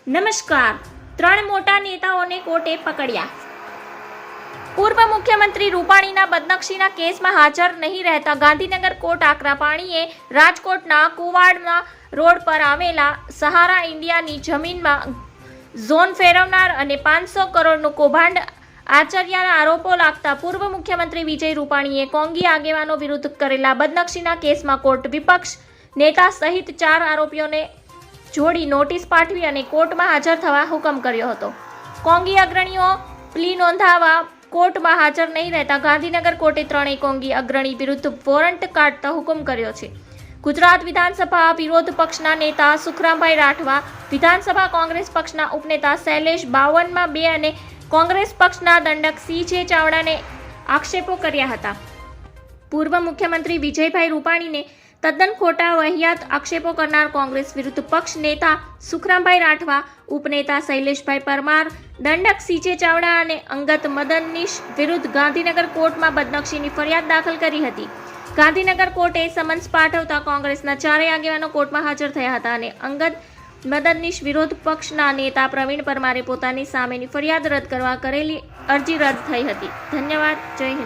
નમસ્કાર. 3 મોટા નેતાઓને કોર્ટે પકડ્યા. પૂર્વ મુખ્યમંત્રી રૂપાણીના બદનક્ષીના કેસમાં હાજર નહીં રહેતા ગાંધીનગર કોર્ટ આકરા પાણીએ રાજકોટના કુવાડના રોડ પર આવેલા સહારા ઇન્ડિયાની જમીનમાં ઝોન ફેરવનાર અને 500 કરોડનું કૌભાંડ આચર્યાના આરોપો લાગતા પૂર્વ મુખ્યમંત્રી વિજય રૂપાણીએ કોંગી આગેવાનો વિરુદ્ધ કરેલા બદનક્ષીના કેસમાં કોર્ટ વિપક્ષ નેતા સહિત 4 આરોપીઓને જોડી નોટિસ પાઠવી અને કોર્ટમાં હાજર થવા હુકમ કર્યો હતો. કોંગી અગ્રણીઓ પ્લી નોંધાવવા કોર્ટમાં હાજર નહીં રહેતા ગાંધીનગર કોર્ટે 3 કોંગી અગ્રણી વિરુદ્ધ વોરંટ કાઢતા હુકમ કર્યો છે. ગુજરાત વિધાનસભા વિરોધ પક્ષના નેતા સુખરામભાઈ રાઠવા, વિધાનસભા કોંગ્રેસ પક્ષના ઉપનેતા શૈલેષ બાવનમાં 2 અને કોંગ્રેસ પક્ષના દંડક CJ ચાવડાને આક્ષેપો કર્યા હતા. પૂર્વ મુખ્યમંત્રી વિજયભાઈ રૂપાણીને તદ્દન ખોટા વહિયાત આક્ષેપો કરનાર કોંગ્રેસ વિરુદ્ધ પક્ષ નેતા સુખરામભાઈ રાઠવા, ઉપનેતા શૈલેષભાઈ પરમાર, દંડક CJ ચાવડા અને અંગત મદનનીશ વિરુદ્ધ ગાંધીનગર કોર્ટમાં બદનક્ષીની ફરિયાદ દાખલ કરી હતી. ગાંધીનગર કોર્ટે સમન્સ પાઠવતા કોંગ્રેસના 4 આગેવાનો કોર્ટમાં હાજર થયા હતા અને અંગત મદનનીશ વિરોધ પક્ષના નેતા પ્રવીણ પરમારે પોતાની સામેની ફરિયાદ રદ કરવા કરેલી અરજી રદ થઈ હતી. ધન્યવાદ. જય હિન્દ.